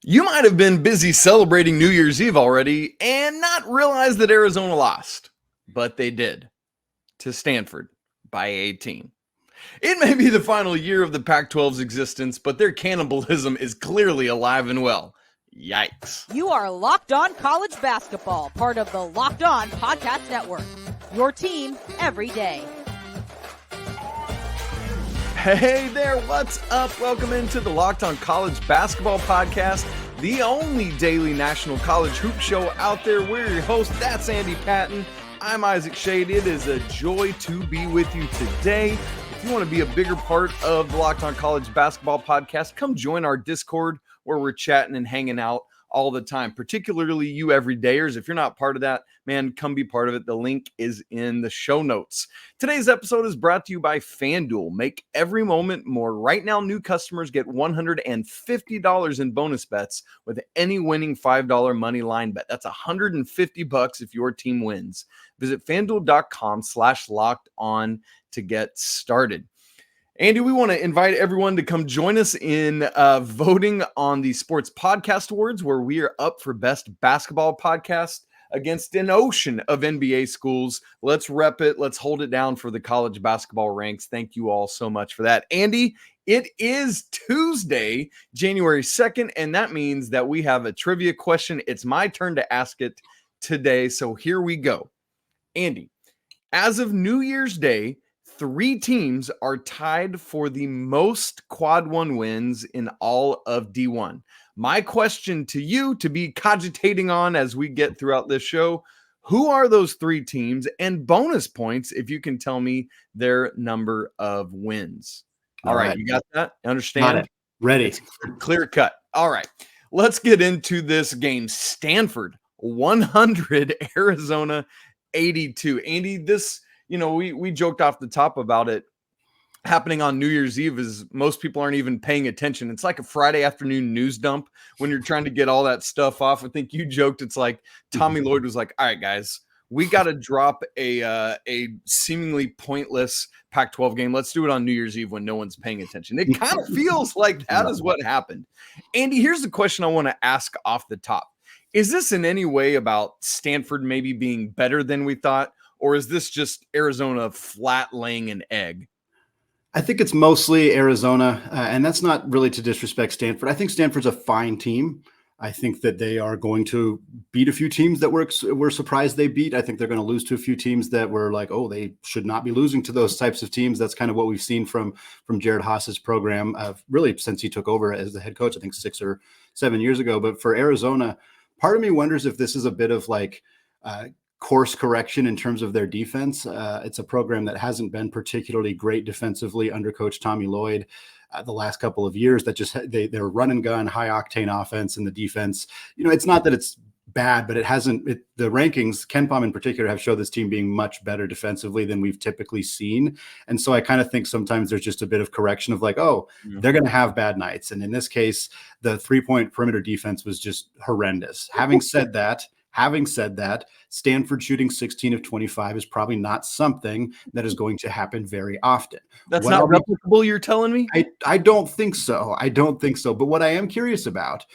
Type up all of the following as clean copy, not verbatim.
You might have been busy celebrating New Year's Eve already and not realize that Arizona lost, but they did to Stanford by 18. It may be the final year of the Pac-12's existence, but their cannibalism is clearly alive and well. Yikes. You are Locked On College Basketball, part of the Locked On Podcast Network. Your team every day. Hey there, what's up? Welcome into the Locked On College Basketball Podcast, the only daily national college hoop show out there. We're your host, that's Andy Patton. I'm Isaac Shade. It is a joy to be with you today. If you want to be a bigger part of the Locked On College Basketball Podcast, come join our Discord where we're chatting and hanging out all the time, particularly you everydayers. If you're not part of that, man, come be part of it. The link is in the show notes. Today's episode is brought to you by FanDuel. Make every moment more. Right now, new customers get $150 in bonus bets with any winning $5 money line bet. That's $150 if your team wins. Visit FanDuel.com/locked-on to get started. Andy, we want to invite everyone to come join us in voting on the Sports Podcast Awards, where we are up for Best Basketball Podcast against an ocean of NBA schools. Let's rep it. Let's hold it down for the college basketball ranks. Thank you all so much for that. Andy, it is Tuesday, January 2nd, and that means that we have a trivia question. It's my turn to ask it today, so here we go. Andy, as of New Year's Day, 3 teams are tied for the most Quad 1 wins in all of D1. My question to you to be cogitating on as we get throughout this show, who are those 3 teams? And bonus points if you can tell me their number of wins. All right, you got that? Understand? Got it. Ready. It's clear cut. All right, let's get into this game. Stanford 100, Arizona 82. Andy, this... we joked off the top about it happening on New Year's Eve is most people aren't even paying attention. It's like a Friday afternoon news dump when you're trying to get all that stuff off. I think you joked. It's like Tommy Lloyd was like, all right, guys, we got to drop a seemingly pointless Pac-12 game. Let's do it on New Year's Eve when no one's paying attention. It kind of feels like that is what happened. Andy, here's the question I want to ask off the top. Is this in any way about Stanford maybe being better than we thought? Or is this just Arizona flat laying an egg? I think it's mostly Arizona, and that's not really to disrespect Stanford. I think Stanford's a fine team. I think that they are going to beat a few teams that we're surprised they beat. I think they're going to lose to a few teams that were like, oh, they should not be losing to those types of teams. That's kind of what we've seen from Jared Haas's program, really since he took over as the head coach, I think 6 or 7 years ago. But for Arizona, part of me wonders if this is a bit of like course correction in terms of their defense. It's a program that hasn't been particularly great defensively under Coach Tommy Lloyd the last couple of years. That just they're run and gun, high octane offense, and the defense. It's not that it's bad, but it hasn't. The rankings, KenPom in particular, have showed this team being much better defensively than we've typically seen. And so I kind of think sometimes there's just a bit of correction of like, oh, they're going to have bad nights. And in this case, the 3-point perimeter defense was just horrendous. Having said that, Stanford shooting 16 of 25 is probably not something that is going to happen very often. That's not replicable, you're telling me? I don't think so. But what I am curious about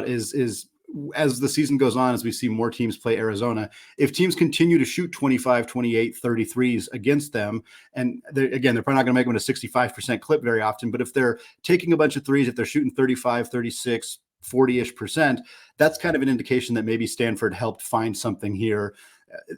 is as the season goes on, as we see more teams play Arizona, if teams continue to shoot 25, 28, 33s against them, and they're probably not going to make them a 65% clip very often, but if they're taking a bunch of threes, if they're shooting 35, 36, 40-ish%, that's kind of an indication that maybe Stanford helped find something here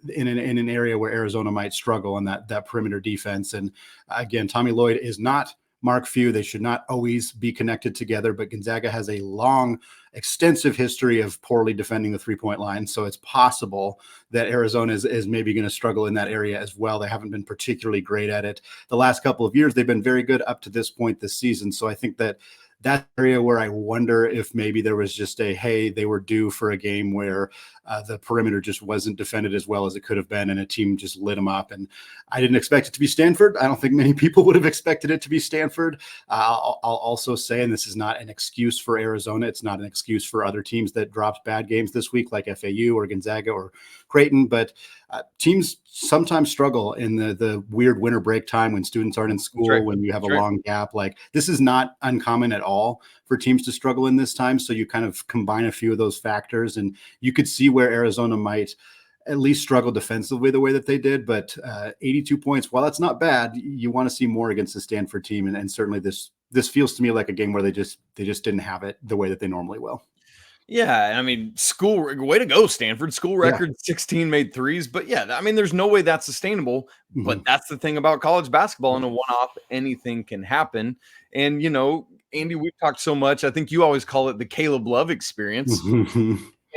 in an area where Arizona might struggle on that perimeter defense. And again, Tommy Lloyd is not Mark Few. They should not always be connected together, but Gonzaga has a long, extensive history of poorly defending the 3-point line. So it's possible that Arizona is maybe going to struggle in that area as well. They haven't been particularly great at it. The last couple of years, they've been very good up to this point this season. So I think that area where I wonder if maybe there was just they were due for a game where the perimeter just wasn't defended as well as it could have been, and a team just lit them up. And I didn't expect it to be Stanford. I don't think many people would have expected it to be Stanford. I'll also say, and this is not an excuse for Arizona, it's not an excuse for other teams that dropped bad games this week like FAU or Gonzaga or Creighton, but Teams sometimes struggle in the weird winter break time when students aren't in school, right. when you have That's a right. long gap. Like, this is not uncommon at all for teams to struggle in this time. So you kind of combine a few of those factors, and you could see where Arizona might at least struggle defensively the way that they did. But 82 points, while that's not bad, you want to see more against the Stanford team. And certainly this feels to me like a game where they just didn't have it the way that they normally will. Yeah, I mean, school way to go, Stanford. School record 16 made threes, but yeah, I mean, there's no way that's sustainable. But that's the thing about college basketball. In a one-off, anything can happen. And Andy, we've talked so much. I think you always call it the Caleb Love experience.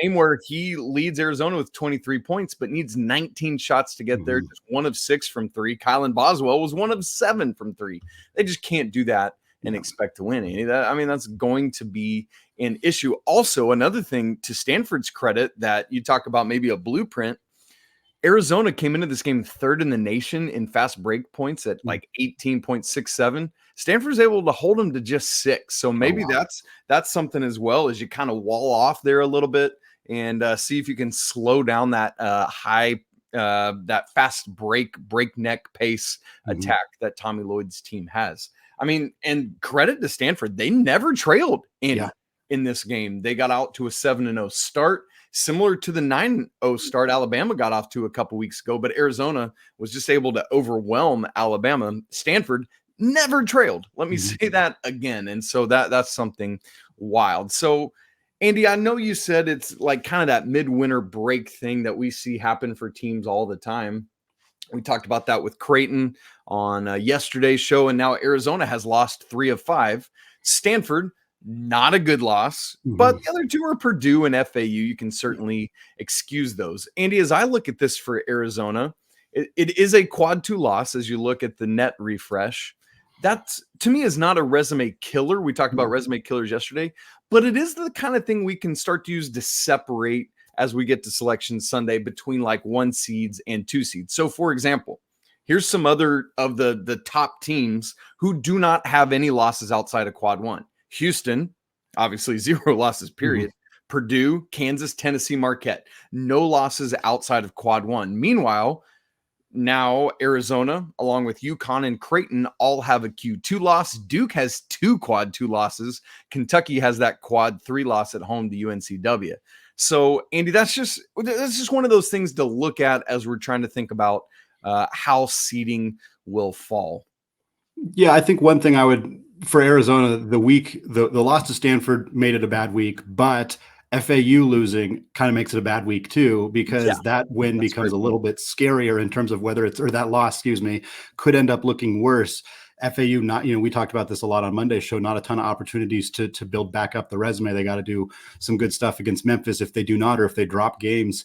Game where he leads Arizona with 23 points, but needs 19 shots to get there. Just 1 of 6 from 3. Kylan Boswell was 1 of 7 from 3. They just can't do that and expect to win. Andy, that's going to be an issue. Also, another thing to Stanford's credit that you talk about maybe a blueprint. Arizona came into this game 3rd in the nation in fast break points at like 18.67. Stanford's able to hold them to just 6. So maybe that's something as well, as you kind of wall off there a little bit and see if you can slow down that that fast breakneck pace attack that Tommy Lloyd's team has. I mean, and credit to Stanford, they never trailed in this game. They got out to a 7-0 start, similar to the 9-0 start Alabama got off to a couple weeks ago, but Arizona was just able to overwhelm Alabama. Stanford never trailed. Let me say that again. And so that's something wild. So, Andy, I know you said it's like kind of that midwinter break thing that we see happen for teams all the time. We talked about that with Creighton on yesterday's show, and now Arizona has lost 3 of 5. Stanford, not a good loss, but the other 2 are Purdue and FAU. You can certainly excuse those. Andy, as I look at this for Arizona, it is a quad 2 loss as you look at the net refresh. That, to me, is not a resume killer. We talked about resume killers yesterday, but it is the kind of thing we can start to use to separate as we get to Selection Sunday between like 1 seeds and 2 seeds. So, for example, here's some other of the top teams who do not have any losses outside of quad 1. Houston, obviously 0 losses, period. Purdue, Kansas, Tennessee, Marquette, no losses outside of quad 1. Meanwhile, now Arizona, along with UConn and Creighton, all have a Q2 loss. Duke has 2 quad 2 losses. Kentucky has that quad 3 loss at home to UNCW. So, Andy, that's just one of those things to look at as we're trying to think about how seeding will fall. Yeah, I think one thing for Arizona, the loss to Stanford made it a bad week, but FAU losing kind of makes it a bad week too, because that win becomes a little bit scarier in terms of whether that loss, could end up looking worse. FAU, we talked about this a lot on Monday's show, not a ton of opportunities to build back up the resume. They got to do some good stuff against Memphis. If they do not, or if they drop games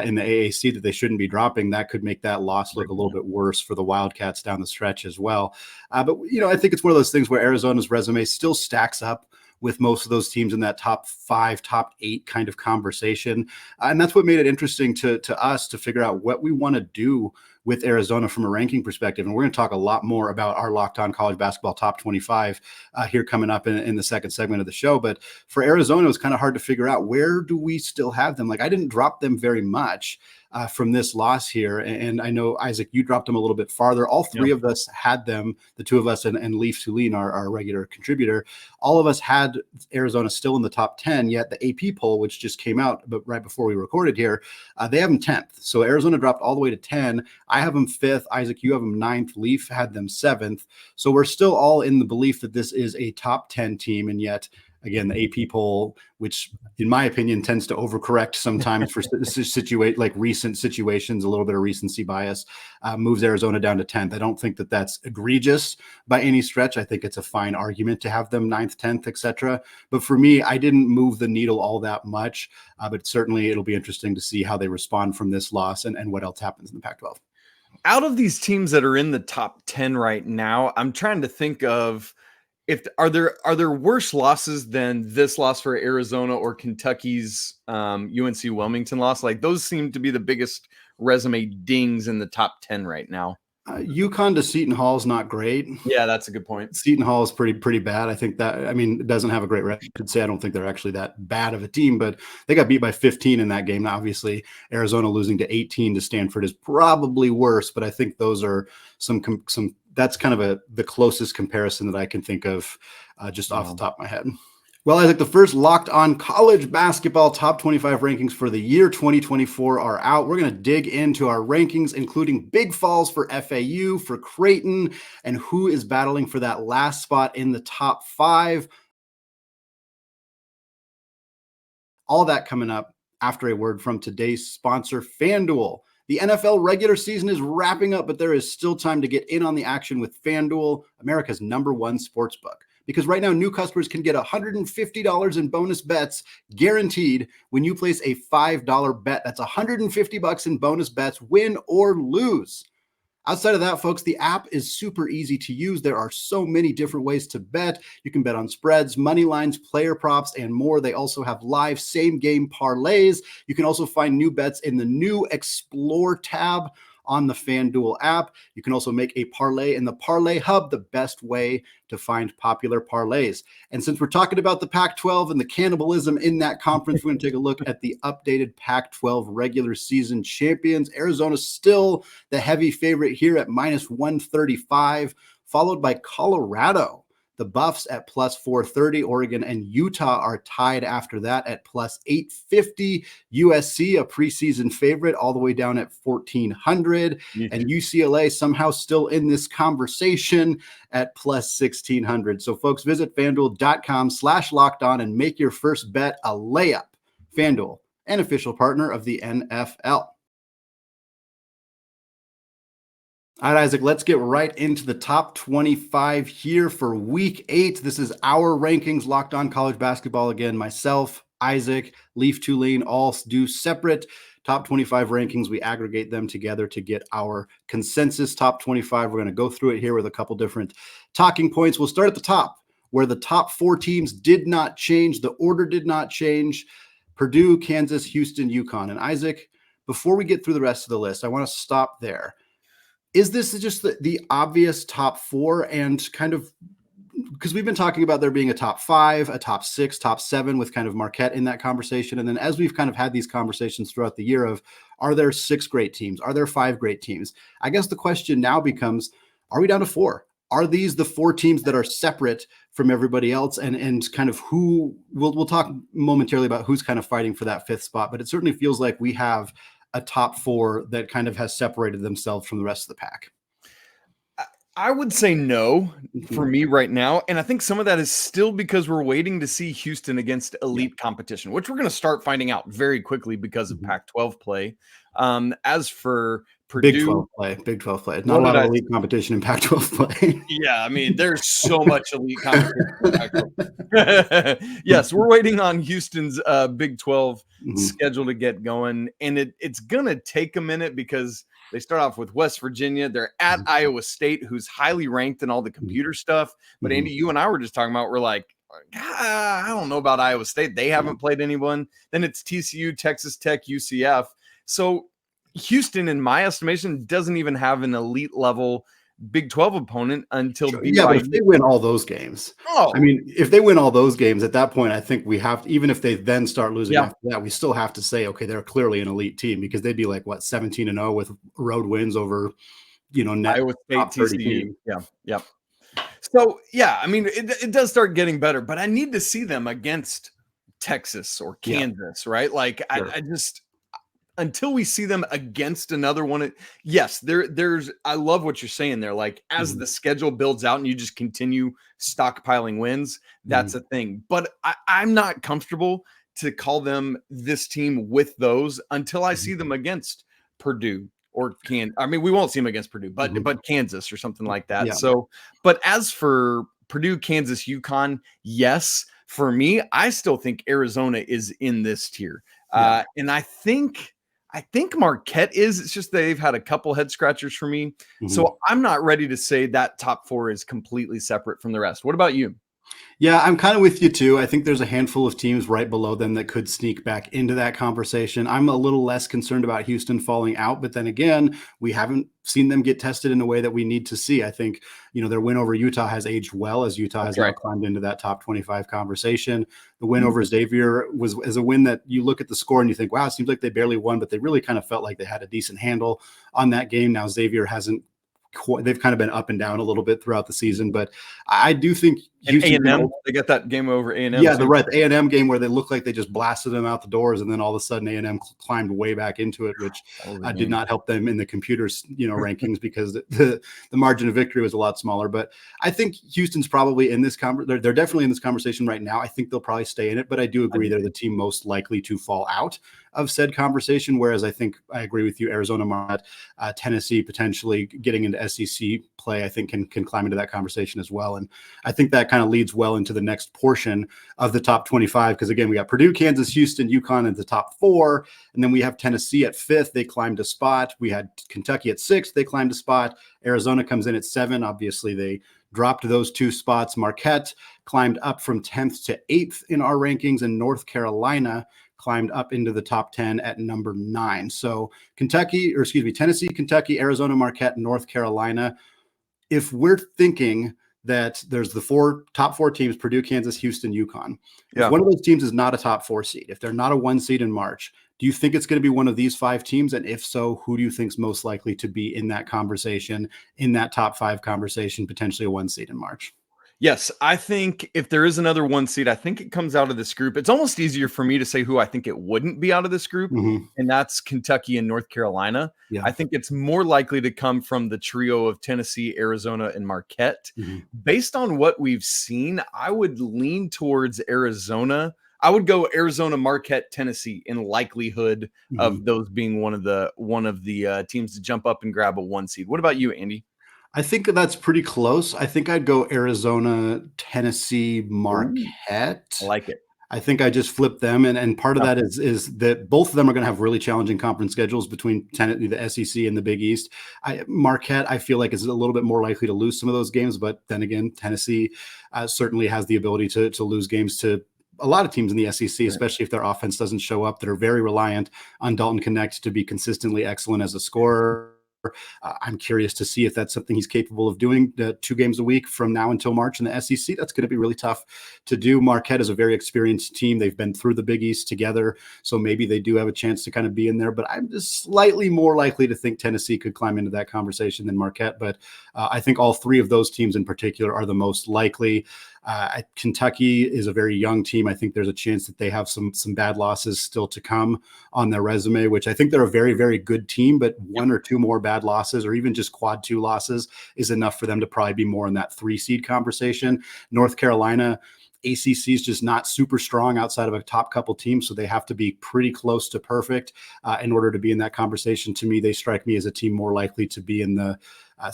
in the AAC that they shouldn't be dropping, that could make that loss look a little bit worse for the Wildcats down the stretch as well. But I think it's one of those things where Arizona's resume still stacks up with most of those teams in that top 5, top 8 kind of conversation. And that's what made it interesting to us to figure out what we want to do with Arizona from a ranking perspective. And we're going to talk a lot more about our Locked On College Basketball Top 25 here coming up in the second segment of the show. But for Arizona, it was kind of hard to figure out, where do we still have them? Like, I didn't drop them very much from this loss here. And I know, Isaac, you dropped them a little bit farther. All 3 of us had them, the 2 of us and Leaf Tulane, our regular contributor, all of us had Arizona still in the top 10, yet the AP poll, which just came out but right before we recorded here, they have them 10th. So Arizona dropped all the way to 10. I have them 5th. Isaac, you have them 9th. Leaf had them 7th. So we're still all in the belief that this is a top 10 team, and yet again, the AP poll, which in my opinion tends to overcorrect sometimes for recent situations, a little bit of recency bias, moves Arizona down to 10th. I don't think that that's egregious by any stretch. I think it's a fine argument to have them 9th, 10th, etc. But for me, I didn't move the needle all that much. But certainly it'll be interesting to see how they respond from this loss and what else happens in the Pac-12. Out of these teams that are in the top 10 right now, I'm trying to think of, are there worse losses than this loss for Arizona or Kentucky's UNC Wilmington loss? Like, those seem to be the biggest resume dings in the top 10 right now. UConn to Seton Hall is not great. Yeah, that's a good point. Seton Hall is pretty bad. I think that, I mean, it doesn't have a great record. I could say I don't think they're actually that bad of a team, but they got beat by 15 in that game. Now, obviously, Arizona losing to 18 to Stanford is probably worse, but I think those are some that's kind of the closest comparison that I can think of just off the top of my head. Well, I think the first Locked On College Basketball Top 25 rankings for the year 2024 are out. We're going to dig into our rankings, including big falls for FAU, for Creighton, and who is battling for that last spot in the top 5. All that coming up after a word from today's sponsor, FanDuel. The NFL regular season is wrapping up, but there is still time to get in on the action with FanDuel, America's #1 sportsbook. Because right now, new customers can get $150 in bonus bets guaranteed when you place a $5 bet. That's $150 in bonus bets, win or lose. Outside of that, folks, the app is super easy to use. There are so many different ways to bet. You can bet on spreads, money lines, player props, and more. They also have live same-game parlays. You can also find new bets in the new Explore tab on the FanDuel app. You can also make a parlay in the Parlay Hub, the best way to find popular parlays. And since we're talking about the Pac-12 and the cannibalism in that conference, we're going to take a look at the updated Pac-12 regular season champions. Arizona's still the heavy favorite here at -135, followed by Colorado. The Buffs at +430. Oregon and Utah are tied after that at +850. USC, a preseason favorite, all the way down at 1,400. And UCLA somehow still in this conversation at +1,600. So, folks, visit FanDuel.com/lockedon and make your first bet a layup. FanDuel, an official partner of the NFL. All right, Isaac, let's get right into the top 25 here for week 8. This is our rankings, Locked On College Basketball. Again, myself, Isaac, Leaf Tulane, all do separate top 25 rankings. We aggregate them together to get our consensus top 25. We're going to go through it here with a couple different talking points. We'll start at the top, where the top 4 teams did not change. The order did not change. Purdue, Kansas, Houston, UConn. And Isaac, before we get through the rest of the list, I want to stop there. Is this just the obvious top 4, and kind of, because we've been talking about there being a top 5, a top 6, top 7 with kind of Marquette in that conversation. And then as we've kind of had these conversations throughout the year of, are there 6 great teams? Are there 5 great teams? I guess the question now becomes, are we down to 4? Are these the 4 teams that are separate from everybody else? And kind of who, we'll talk momentarily about who's kind of fighting for that 5th spot, but it certainly feels like we have a top 4 that kind of has separated themselves from the rest of the pack. I would say no for me right now. And I think some of that is still because we're waiting to see Houston against elite competition, which we're going to start finding out very quickly because of Pac-12 play. As for Purdue, Big 12 play. Not a lot of elite competition in Pac-12 play. Yeah, I mean, there's so much elite competition. Yes, we're waiting on Houston's Big 12 schedule to get going. And it's going to take a minute because they start off with West Virginia. They're at Iowa State, who's highly ranked in all the computer stuff. But Andy, you and I were just talking about, we're like, I don't know about Iowa State. They haven't played anyone. Then it's TCU, Texas Tech, UCF. So Houston, in my estimation, doesn't even have an elite level Big 12 opponent until BYU. Yeah, but if they win all those games, I mean, if they win all those games, at that point, I think we have, even if they then start losing after that, we still have to say, okay, they're clearly an elite team, because they'd be like, what, 17-0 with road wins over, net Iowa State, TCU. Yeah. So, yeah, I mean, it does start getting better, but I need to see them against Texas or Kansas, right? Like, I just, until we see them against another one, there's I love what you're saying there. Like, as the schedule builds out and you just continue stockpiling wins, that's a thing. But I'm not comfortable to call them this team with those until I see them against Purdue or I mean, we won't see them against Purdue, but Kansas or something like that. Yeah. So, but as for Purdue, Kansas, UConn, yes, for me, I still think Arizona is in this tier. And I think Marquette is. It's just they've had a couple head scratchers for me. So I'm not ready to say that top 4 is completely separate from the rest. What about you? Yeah, I'm kind of with you too. I think there's a handful of teams right below them that could sneak back into that conversation. I'm a little less concerned about Houston falling out, but then again, we haven't seen them get tested in a way that we need to see. I think, their win over Utah has aged well, as Utah has now climbed into that top 25 conversation. The win over Xavier is a win that you look at the score and you think, wow, it seems like they barely won, but they really kind of felt like they had a decent handle on that game. Now Xavier hasn't. They've kind of been up and down a little bit throughout the season, but I do think Houston, A&M, they got that game over A&M. Yeah, the A&M game where they looked like they just blasted them out the doors, and then all of a sudden A&M climbed way back into it, which did not help them in the computers, rankings, because the margin of victory was a lot smaller. But I think Houston's probably in this they're definitely in this conversation right now. I think they'll probably stay in it, but I do agree they're the team most likely to fall out of said conversation. Whereas I agree with you, Arizona, Marquette, Tennessee potentially getting into SEC play, I think can climb into that conversation as well. And I think that kind of leads well into the next portion of the top 25, because again, we got Purdue, Kansas, Houston, UConn at the top 4, and then we have Tennessee at 5th. They climbed a spot. We had Kentucky at 6th. They climbed a spot. Arizona comes in at 7. Obviously, they dropped those 2 spots. Marquette climbed up from 10th to 8th in our rankings, and North Carolina climbed up into the top 10 at number 9. So Tennessee, Kentucky, Arizona, Marquette, North Carolina. If we're thinking that there's the top 4 teams, Purdue, Kansas, Houston, UConn. If one of those teams is not a top 4 seed, if they're not a 1 seed in March, do you think it's going to be one of these 5 teams? And if so, who do you think is most likely to be in that conversation, in that top 5 conversation, potentially a 1 seed in March? Yes, I think if there is another 1 seed, I think it comes out of this group. It's almost easier for me to say who I think it wouldn't be out of this group, and that's Kentucky and North Carolina. Yeah. I think it's more likely to come from the trio of Tennessee, Arizona, and Marquette. Based on what we've seen, I would lean towards Arizona. I would go Arizona, Marquette, Tennessee in likelihood of those being one of the teams to jump up and grab a 1 seed. What about you, Andy? I think that's pretty close. I think I'd go Arizona, Tennessee, Marquette. I like it. I think I just flipped them. And part of that is that both of them are going to have really challenging conference schedules between the SEC and the Big East. Marquette, I feel like, is a little bit more likely to lose some of those games. But then again, Tennessee certainly has the ability to lose games to a lot of teams in the SEC, especially if their offense doesn't show up, that are very reliant on Dalton Knecht to be consistently excellent as a scorer. I'm curious to see if that's something he's capable of doing 2 games a week from now until March in the SEC. That's going to be really tough to do. Marquette is a very experienced team. They've been through the Big East together, so maybe they do have a chance to kind of be in there. But I'm just slightly more likely to think Tennessee could climb into that conversation than Marquette. But I think all 3 of those teams in particular are the most likely. Kentucky is a very young team. I think there's a chance that they have some bad losses still to come on their resume, which I think they're a very, very good team, but 1 or 2 more bad losses, or even just quad 2 losses, is enough for them to probably be more in that 3 seed conversation. North Carolina, ACC is just not super strong outside of a top couple teams, so they have to be pretty close to perfect in order to be in that conversation. To me, they strike me as a team more likely to be in the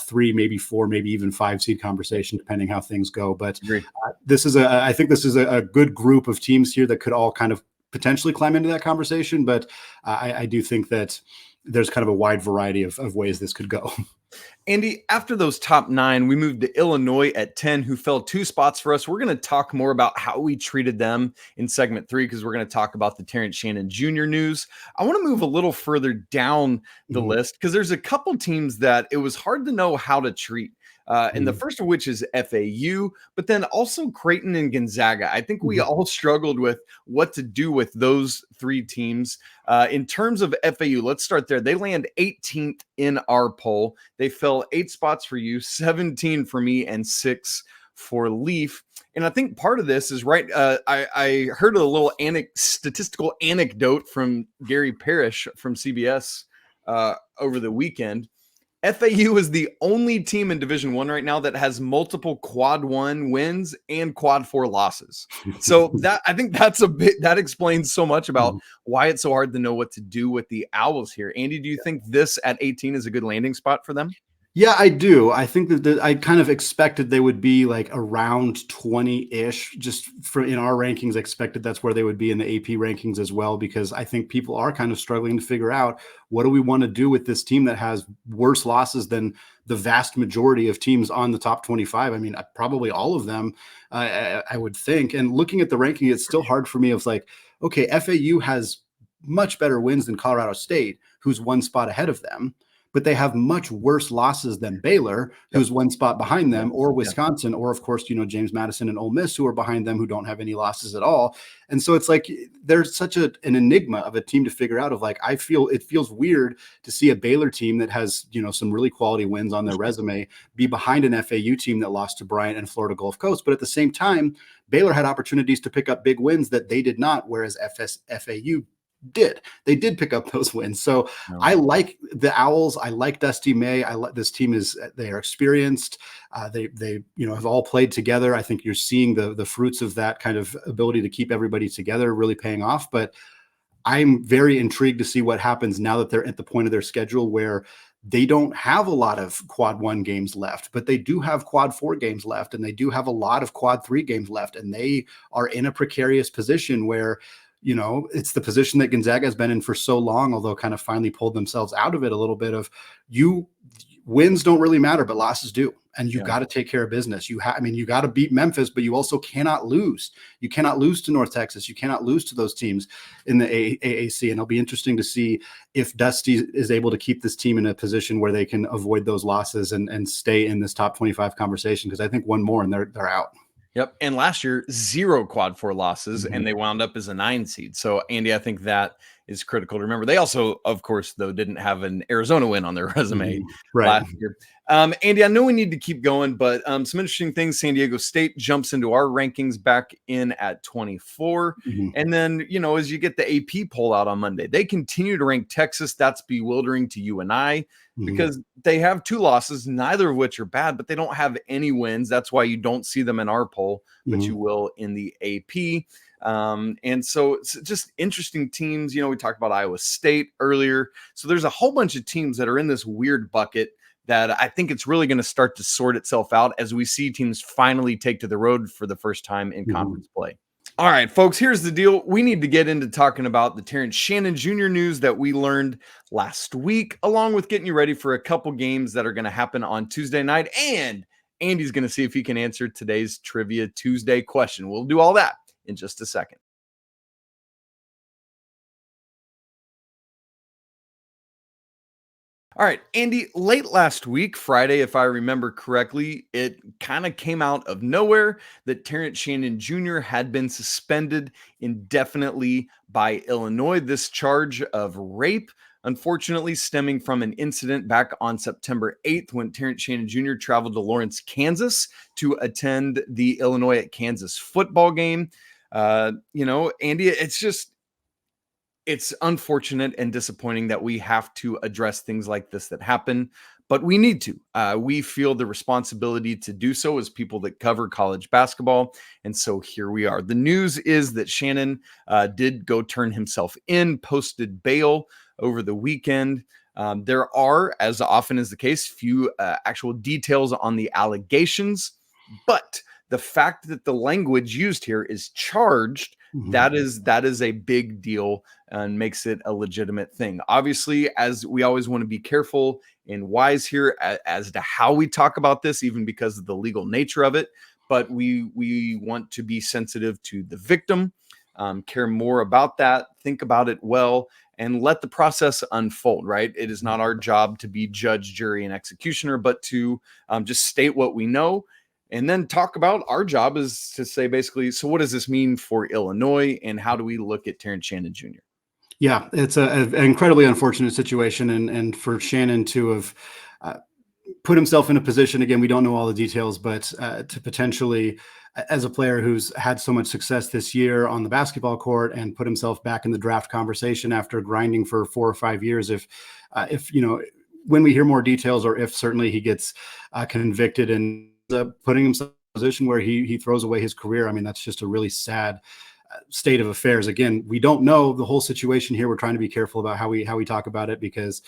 3, maybe 4, maybe even 5 seed conversation, depending how things go. But I think this is a good group of teams here that could all kind of potentially climb into that conversation. But I do think that there's kind of a wide variety of ways this could go. Andy, after those top 9, we moved to Illinois at 10, who fell 2 spots for us. We're going to talk more about how we treated them in segment 3, because we're going to talk about the Terrence Shannon Jr. news. I want to move a little further down the list, because there's a couple teams that it was hard to know how to treat. And the first of which is FAU, but then also Creighton and Gonzaga. I think we all struggled with what to do with those 3 teams. In terms of FAU, let's start there. They land 18th in our poll. They fell 8 spots for you, 17 for me, and 6 for Leaf. And I think part of this is I heard a little statistical anecdote from Gary Parrish from CBS over the weekend. FAU is the only team in Division I right now that has multiple quad 1 wins and quad 4 losses. So I think that explains so much about why it's so hard to know what to do with the Owls here. Andy, do you think this at 18 is a good landing spot for them? Yeah, I do. I think that I kind of expected they would be like around 20-ish, just for in our rankings. I expected that's where they would be in the AP rankings as well, because I think people are kind of struggling to figure out what do we want to do with this team that has worse losses than the vast majority of teams on the top 25. I mean, probably all of them, I would think. And looking at the ranking, it's still hard for me. Of like, okay, FAU has much better wins than Colorado State, who's one spot ahead of them, but they have much worse losses than Baylor, who's one spot behind them, or Wisconsin, or of course, James Madison and Ole Miss, who are behind them, who don't have any losses at all. And so it's like there's such an enigma of a team to figure out. Of like, it feels weird to see a Baylor team that has some really quality wins on their resume be behind an FAU team that lost to Bryant and Florida Gulf Coast. But at the same time, Baylor had opportunities to pick up big wins that they did not, whereas FAU did. They did pick up those wins. So I like the Owls. I like Dusty May. I like this team. They are experienced. They have all played together. I think you're seeing the fruits of that kind of ability to keep everybody together really paying off. But I'm very intrigued to see what happens now that they're at the point of their schedule where they don't have a lot of quad 1 games left, but they do have quad 4 games left, and they do have a lot of quad 3 games left. And they are in a precarious position where it's the position that Gonzaga has been in for so long, although kind of finally pulled themselves out of it a little bit. Of wins don't really matter, but losses do. And you got to take care of business. You got to beat Memphis, but you also cannot lose. You cannot lose to North Texas. You cannot lose to those teams in the AAC. And it'll be interesting to see if Dusty is able to keep this team in a position where they can avoid those losses and stay in this top 25 conversation. Because I think one more and they're out. Yep. And last year, 0 quad 4 losses, and they wound up as a 9 seed. So, Andy, I think that is critical to remember. They also, of course, though, didn't have an Arizona win on their resume last year. Andy, I know we need to keep going, but some interesting things. San Diego State jumps into our rankings back in at 24. And then, as you get the AP poll out on Monday, they continue to rank Texas. That's bewildering to you and I, because they have 2 losses, neither of which are bad, but they don't have any wins. That's why you don't see them in our poll, but you will in the AP. And so it's just interesting teams. We talked about Iowa State earlier. So there's a whole bunch of teams that are in this weird bucket that I think it's really going to start to sort itself out as we see teams finally take to the road for the first time in conference play. All right, folks, here's the deal. We need to get into talking about the Terrence Shannon Jr. news that we learned last week, along with getting you ready for a couple games that are going to happen on Tuesday night. And Andy's going to see if he can answer today's Trivia Tuesday question. We'll do all that in just a second. All right, Andy, late last week, Friday, if I remember correctly, it kind of came out of nowhere that Terrence Shannon Jr. had been suspended indefinitely by Illinois. This charge of rape, unfortunately, stemming from an incident back on September 8th when Terrence Shannon Jr. traveled to Lawrence, Kansas to attend the Illinois at Kansas football game. Andy, it's unfortunate and disappointing that we have to address things like this that happen, but we need to. We feel the responsibility to do so as people that cover college basketball, and so here we are. The news is that Shannon did go turn himself in, posted bail over the weekend. There are, as often is the case, few actual details on the allegations, but the fact that the language used here is charged, that is a big deal and makes it a legitimate thing. Obviously, as we always want to be careful and wise here as to how we talk about this, even because of the legal nature of it, but we want to be sensitive to the victim, care more about that, think about it well, and let the process unfold, right? It is not our job to be judge, jury, and executioner, but to just state what we know. And then talk about our job is to say basically, so what does this mean for Illinois and how do we look at Terrence Shannon Jr.? Yeah, it's an incredibly unfortunate situation. And for Shannon to have put himself in a position, again, we don't know all the details, but to potentially, as a player who's had so much success this year on the basketball court and put himself back in the draft conversation after grinding for 4 or 5 years, if when we hear more details, or if certainly he gets convicted and putting himself in a position where he throws away his career. I mean, that's just a really sad state of affairs. Again, we don't know the whole situation here. We're trying to be careful about how we talk about it because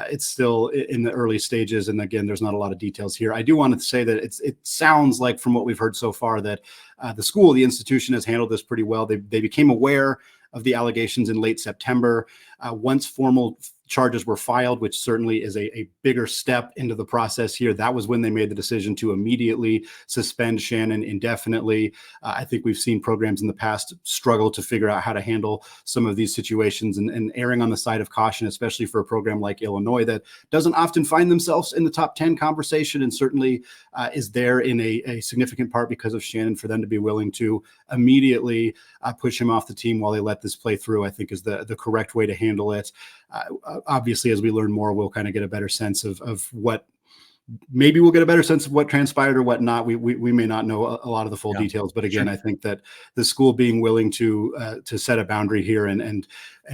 it's still in the early stages. And again, there's not a lot of details here. I do want to say that it sounds like from what we've heard so far that the institution has handled this pretty well. They became aware of the allegations in late September. Once formal charges were filed, which certainly is a bigger step into the process here, that was when they made the decision to immediately suspend Shannon indefinitely. I think we've seen programs in the past struggle to figure out how to handle some of these situations and erring on the side of caution, especially for a program like Illinois that doesn't often find themselves in the top 10 conversation and certainly is there in a significant part because of Shannon. For them to be willing to immediately push him off the team while they let this play through, I think is the correct way to handle it. Obviously, as we learn more, we'll kind of get a better sense of what, maybe we'll get a better sense of what transpired or what not. We may not know a lot of the full details, but again, I think that the school being willing to set a boundary here and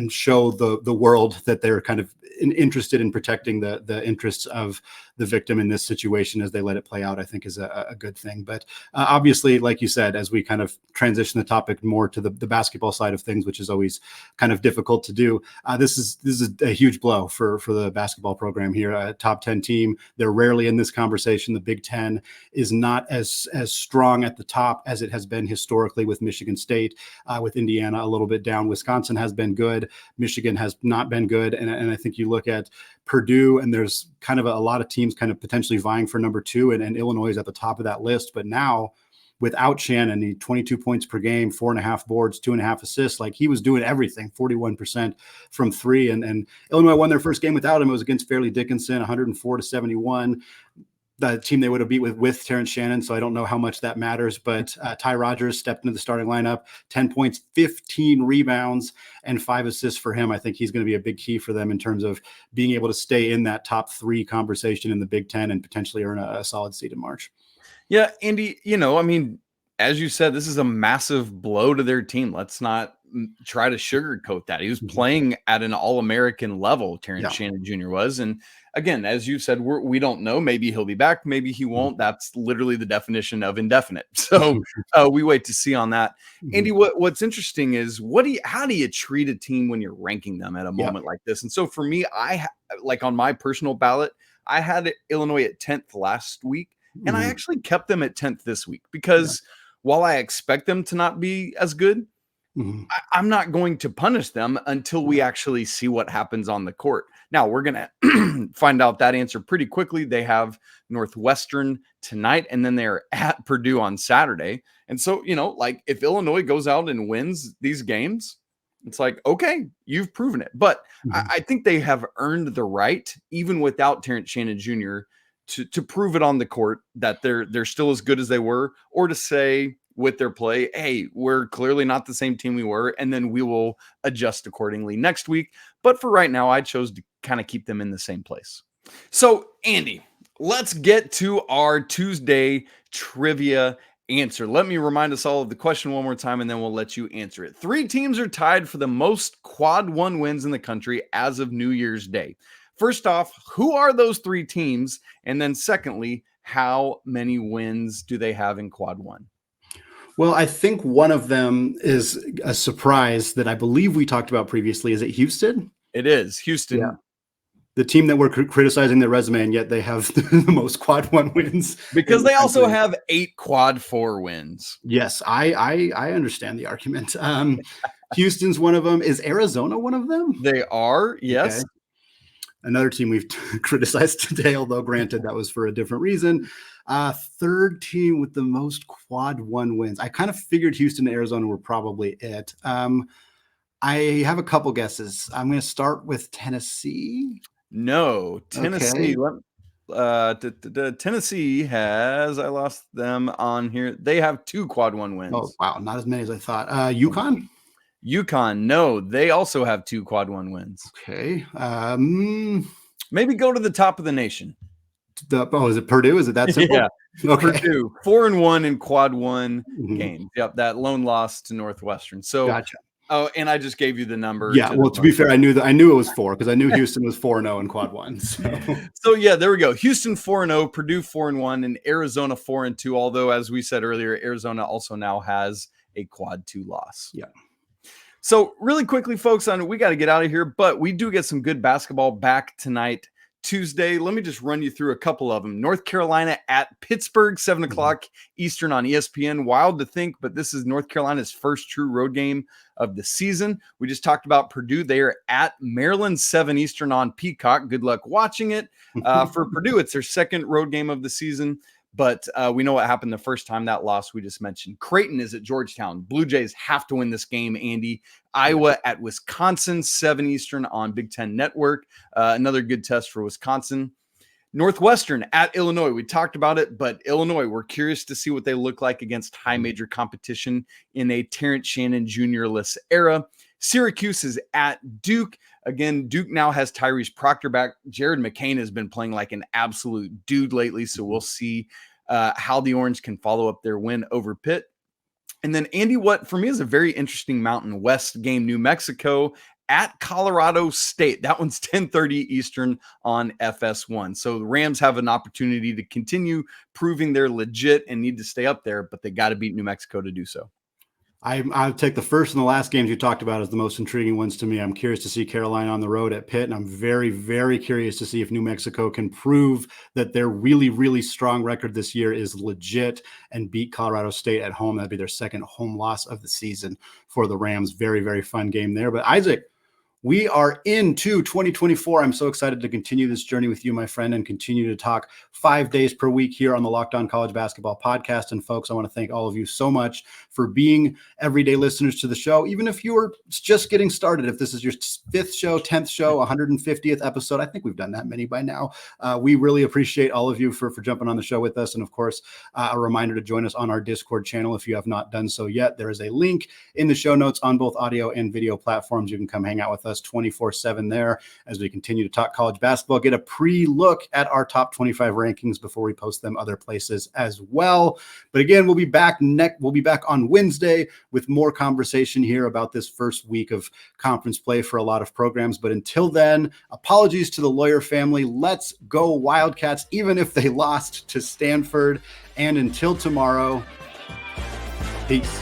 show the world that they're kind of interested in protecting the interests of the victim in this situation as they let it play out, I think is a good thing. But obviously, like you said, as we kind of transition the topic more to the basketball side of things, which is always kind of difficult to do, this is a huge blow for the basketball program here. A top 10 team, they're rarely in this conversation. The Big Ten is not as strong at the top as it has been historically with Michigan State, with Indiana a little bit down. Wisconsin has been good. Michigan has not been good. And I think you look at Purdue, and there's kind of a lot of teams kind of potentially vying for number 2, and Illinois is at the top of that list. But now, without Shannon, he 22 points per game, 4.5 boards, 2.5 assists. Like, he was doing everything, 41% from 3. And Illinois won their first game without him. It was against Fairleigh Dickinson, 104-71. The team they would have beat with Terrence Shannon, so I don't know how much that matters. But Ty Rodgers stepped into the starting lineup, 10 points, 15 rebounds, and 5 assists for him. I think he's going to be a big key for them in terms of being able to stay in that top 3 conversation in the Big Ten and potentially earn a solid seed in March. Yeah, Andy, I mean, as you said, this is a massive blow to their team. Let's not try to sugarcoat that. He was playing at an All-American level, Terrence Shannon Jr. was. And again, as you said, we don't know. Maybe he'll be back. Maybe he won't. That's literally the definition of indefinite. So we wait to see on that. Andy, what's interesting is how do you treat a team when you're ranking them at a moment like this? And so for me, like on my personal ballot, I had Illinois at 10th last week, and I actually kept them at 10th this week because while I expect them to not be as good, I'm not going to punish them until we actually see what happens on the court. Now, we're going to find out that answer pretty quickly. They have Northwestern tonight, and then they're at Purdue on Saturday. And so, like, if Illinois goes out and wins these games, it's like, okay, you've proven it. But I think they have earned the right, even without Terrence Shannon Jr., to prove it on the court that they're still as good as they were, or to say with their play, hey, we're clearly not the same team we were, and then we will adjust accordingly next week. But for right now, I chose to kind of keep them in the same place. So, Andy, let's get to our Tuesday trivia answer. Let me remind us all of the question one more time, and then we'll let you answer it. 3 teams are tied for the most quad 1 wins in the country as of New Year's Day. First off, who are those 3 teams? And then secondly, how many wins do they have in quad 1? Well, I think one of them is a surprise that I believe we talked about previously. Is it Houston? It is Houston. Yeah. The team that we're criticizing their resume, and yet they have the most quad 1 wins. Because they also have 8 quad 4 wins. Yes, I understand the argument. Houston's one of them. Is Arizona one of them? They are, yes. Okay. Another team we've criticized today, although granted that was for a different reason. Third team with the most quad 1 wins. I kind of figured Houston and Arizona were probably it. I have a couple guesses. I'm going to start with Tennessee. No, Tennessee. Okay. Tennessee has, I lost them on here. They have 2 quad 1 wins. Oh, wow. Not as many as I thought. UConn? UConn, no, they also have 2 quad 1 wins. Okay. Maybe go to the top of the nation. Is it Purdue? Is it that simple? Yeah. Okay. Purdue, 4-1 in quad 1 games. Yep, that lone loss to Northwestern. So gotcha. Oh, and I just gave you the number. Yeah, well, to be fair, I knew it was 4 because I knew Houston was 4-0 in quad 1. So yeah, there we go. Houston 4-0, Purdue 4-1, and Arizona 4-2. Although, as we said earlier, Arizona also now has a quad 2 loss. Yeah. So really quickly, folks, we got to get out of here, but we do get some good basketball back tonight, Tuesday. Let me just run you through a couple of them. North Carolina at Pittsburgh, 7 o'clock Eastern on ESPN. Wild to think, but this is North Carolina's first true road game of the season. We just talked about Purdue. They are at Maryland, 7 Eastern on Peacock. Good luck watching it. For Purdue, it's their second road game of the season. But we know what happened the first time that loss we just mentioned. Creighton is at Georgetown. Blue Jays have to win this game, Andy. Iowa at Wisconsin, 7 Eastern on Big Ten Network. Another good test for Wisconsin. Northwestern at Illinois. We talked about it, but Illinois, we're curious to see what they look like against high major competition in a Terrence Shannon Jr.-less era. Syracuse is at Duke. Again, Duke now has Tyrese Proctor back. Jared McCain has been playing like an absolute dude lately, so we'll see how the Orange can follow up their win over Pitt. And then, Andy, what for me is a very interesting Mountain West game, New Mexico at Colorado State. That one's 10:30 Eastern on FS1. So the Rams have an opportunity to continue proving they're legit and need to stay up there, but they got to beat New Mexico to do so. I take the first and the last games you talked about as the most intriguing ones to me. I'm curious to see Carolina on the road at Pitt, and I'm very, very curious to see if New Mexico can prove that their really, really strong record this year is legit and beat Colorado State at home. That'd be their second home loss of the season for the Rams. Very, very fun game there. But Isaac, we are into 2024. I'm so excited to continue this journey with you, my friend, and continue to talk 5 days per week here on the Locked On College Basketball Podcast. And folks, I want to thank all of you so much for being everyday listeners to the show. Even if you are just getting started, if this is your 5th show, 10th show, 150th episode, I think we've done that many by now. We really appreciate all of you for jumping on the show with us. And of course, a reminder to join us on our Discord channel if you have not done so yet. There is a link in the show notes on both audio and video platforms. You can come hang out with us 24/7 there as we continue to talk college basketball, get a pre-look at our top 25 rankings before we post them other places as well. But again, we'll be back on Wednesday with more conversation here about this first week of conference play for a lot of programs. But until then, apologies to the Lawyer family. Let's go Wildcats, even if they lost to Stanford. And until tomorrow, peace.